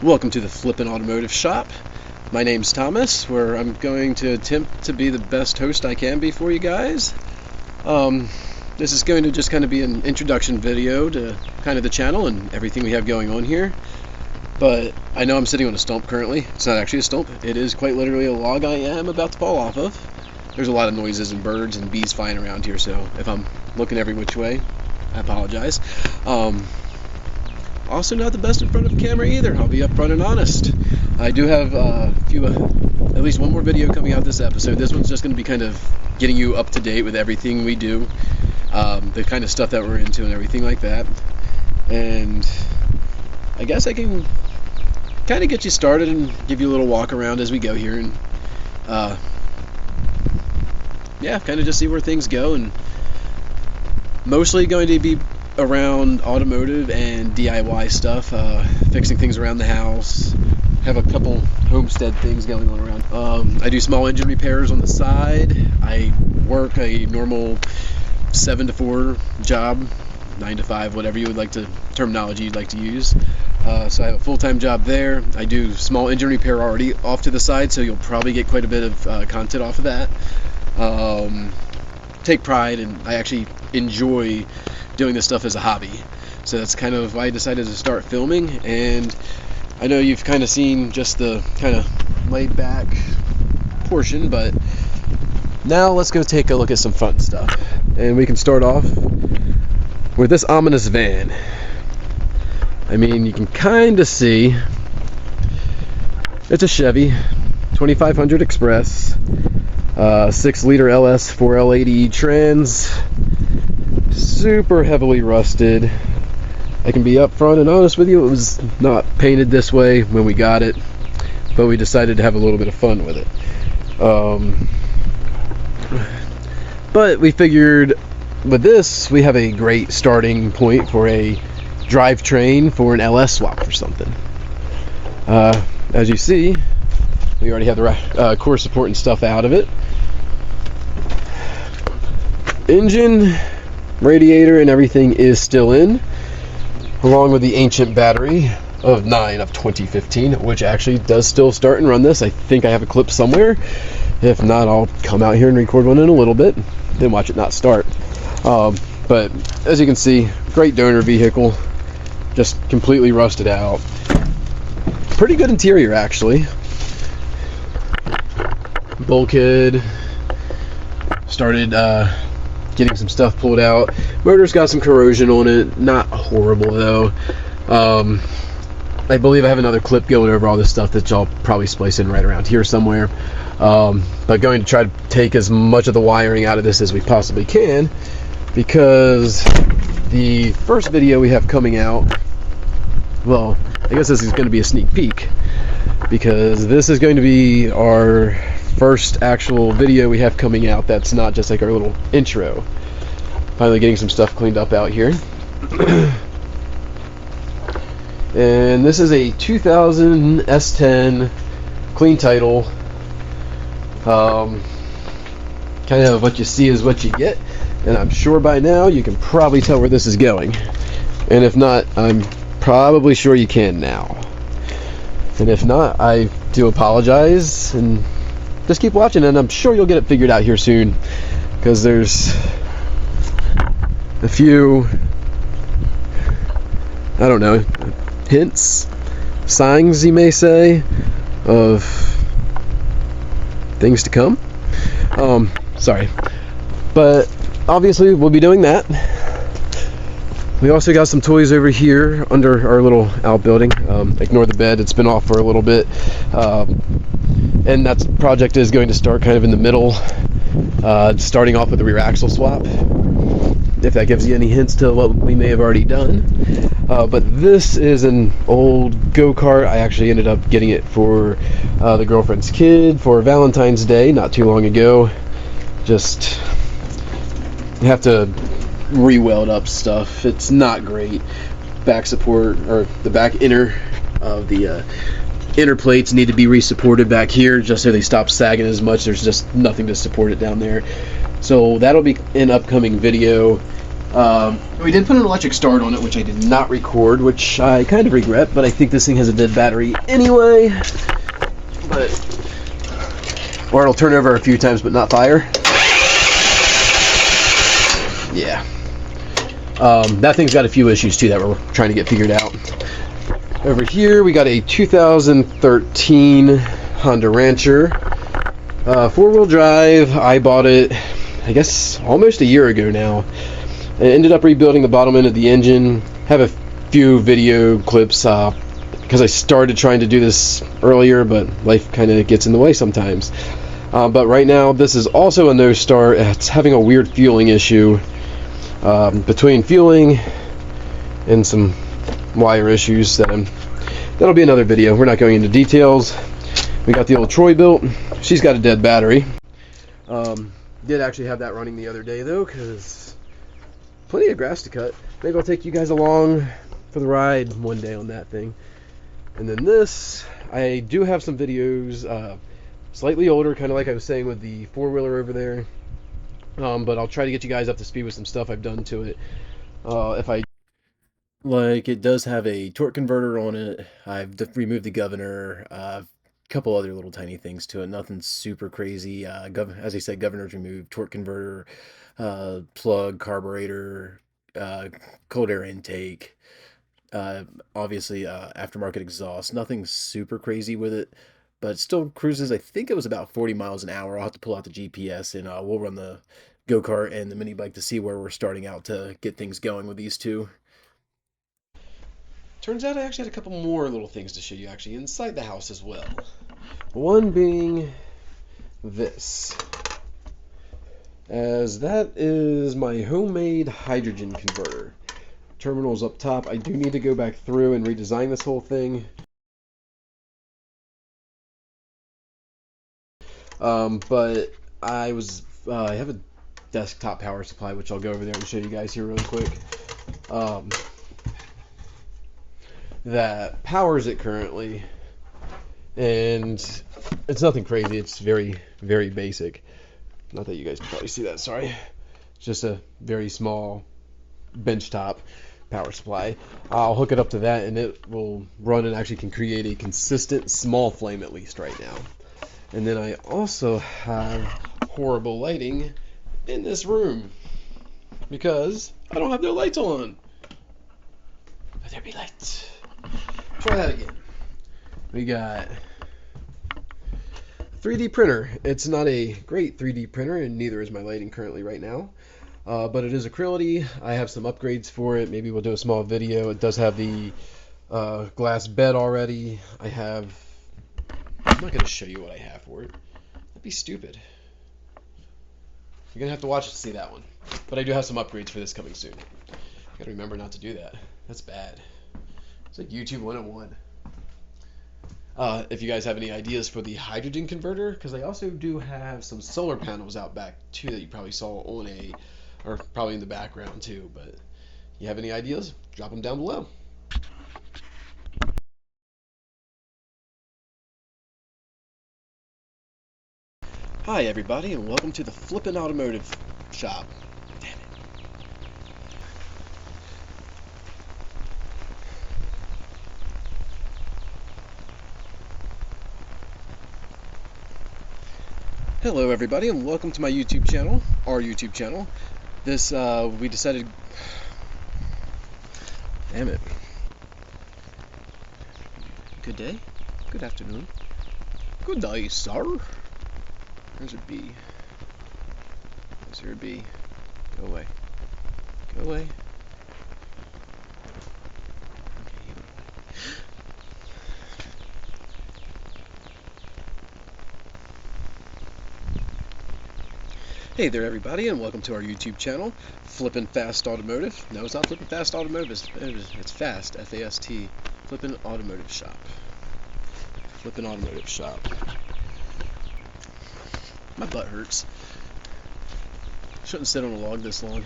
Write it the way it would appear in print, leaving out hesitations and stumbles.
Welcome to the Flippin Automotive shop. My name's Thomas, where I'm going to attempt to be the best host I can be for you guys. This is going to just kind of be an introduction video to kind of the channel and everything we have going on here. But I know I'm sitting on a stump currently. It's not actually a stump. It is quite literally a log I am about to fall off of. There's a lot of noises and birds and bees flying around here, so if I'm looking every which way, I apologize. Also not the best in front of a camera either, I'll be upfront and honest. I do have at least one more video coming out this episode. This one's just going to be kind of getting you up to date with everything we do, the kind of stuff that we're into and everything like that. And I guess I can kind of get you started and give you a little walk around as we go here, and yeah, kind of just see where things go. And mostly going to be around automotive and DIY stuff, fixing things around the house. Have a couple homestead things going on around. I do small engine repairs on the side. I work a normal 7 to 4 job, 9 to 5, whatever you would like to, terminology you'd like to use. So I have a full-time job there. I do small engine repair already off to the side, so you'll probably get quite a bit of content off of that. Take pride, and I actually enjoy doing this stuff as a hobby, so that's kind of why I decided to start filming. And I know you've kind of seen just the kind of laid back portion, but now let's go take a look at some fun stuff. And we can start off with this ominous van. I mean, you can kind of see it's a Chevy 2500 Express, 6-liter LS 4L80 trans, super heavily rusted. I can be upfront and honest with you, it was not painted this way when we got it, but we decided to have a little bit of fun with it. But we figured with this, we have a great starting point for a drivetrain for an LS swap or something. As you see, we already have the core support and stuff out of it. Engine, radiator, and everything is still in, along with the ancient battery of 9 of 2015, which actually does still start and run this. I think I have a clip somewhere. If not, I'll come out here and record one in a little bit, then watch it not start. But as you can see, great donor vehicle, just completely rusted out. Pretty good interior, actually. Bulkhead, started getting some stuff pulled out. Motor's got some corrosion on it, not horrible though. I believe I have another clip going over all this stuff that y'all probably splice in right around here somewhere. But going to try to take as much of the wiring out of this as we possibly can, because the first video we have coming out, well, I guess this is going to be a sneak peek, because this is going to be our first actual video we have coming out that's not just like our little intro. Finally getting some stuff cleaned up out here. And this is a 2000 S10 clean title. Kind of what you see is what you get, and I'm sure by now you can probably tell where this is going, and if not, I'm probably sure you can now. And if not, I do apologize, and just keep watching, and I'm sure you'll get it figured out here soon, because there's a few, I don't know, hints, signs you may say, of things to come. Sorry, but obviously we'll be doing that. We also got some toys over here under our little outbuilding. Ignore the bed, it's been off for a little bit. And that project is going to start kind of in the middle, starting off with the rear axle swap, if that gives you any hints to what we may have already done. But this is an old go-kart. I actually ended up getting it for the girlfriend's kid for Valentine's Day not too long ago. Just have to re-weld up stuff. It's not great. Back support, or the back inner of the inner plates need to be re-supported back here just so they stop sagging as much. There's just nothing to support it down there. So that'll be an upcoming video. We did put an electric start on it, which I did not record, which I kind of regret, but I think this thing has a dead battery anyway. Or it'll turn over a few times but not fire. Yeah. That thing's got a few issues too that we're trying to get figured out. Over here we got a 2013 Honda Rancher, 4-wheel drive. I bought it, I guess, almost a year ago now. I ended up rebuilding the bottom end of the engine. Have a few video clips because I started trying to do this earlier, but life kind of gets in the way sometimes. But right now this is also a no start. It's having a weird fueling issue. Between fueling and some wire issues that'll be another video. We're not going into details. We got the old Troy built. She's got a dead battery. Did actually have that running the other day though, because plenty of grass to cut. Maybe I'll take you guys along for the ride one day on that thing. And then this, I do have some videos, slightly older, kind of like I was saying with the 4-wheeler over there. But I'll try to get you guys up to speed with some stuff I've done to it. Like, it does have a torque converter on it. I've removed the governor, a couple other little tiny things to it. Nothing super crazy. As I said, governor's removed, torque converter, plug, carburetor, cold air intake. Obviously, aftermarket exhaust. Nothing super crazy with it, but it still cruises. I think it was about 40 miles an hour. I'll have to pull out the GPS and we'll run the go-kart and the mini bike to see where we're starting out to get things going with these two. Turns out I actually had a couple more little things to show you actually inside the house as well. One being this, as that is my homemade hydrogen converter. Terminals up top. I do need to go back through and redesign this whole thing. But I have a desktop power supply, which I'll go over there and show you guys here really quick. That powers it currently, and it's nothing crazy. It's very, very basic. Not that you guys can probably see that, sorry. It's just a very small benchtop power supply. I'll hook it up to that and it will run and actually can create a consistent small flame, at least right now. And then I also have horrible lighting in this room because I don't have no lights on. But there be lights. Try that again. We got a 3D printer. It's not a great 3D printer, and neither is my lighting currently right now. But it is Acrylity. I have some upgrades for it. Maybe we'll do a small video. It does have the glass bed already. I'm not going to show you what I have for it. That'd be stupid. You're going to have to watch it to see that one. But I do have some upgrades for this coming soon. Got to remember not to do that. That's bad. It's like YouTube 101. If you guys have any ideas for the hydrogen converter, because I also do have some solar panels out back too that you probably saw on or probably in the background too. But you have any ideas? Drop them down below. Hi everybody, and welcome to the Flippin Automotive shop. Damn it. Hello everybody, and welcome to my YouTube channel, our YouTube channel. This, we decided... Damn it. Good day, good afternoon, good day, sir. There's a bee. Is there a bee? Go away. Go away. Hey there everybody, and welcome to our YouTube channel, Flippin Automotive. No, it's not Flippin Fast Automotive, it's Fast, F-A-S-T, Flippin Automotive Shop. Flippin Automotive Shop. My butt hurts. Shouldn't sit on a log this long.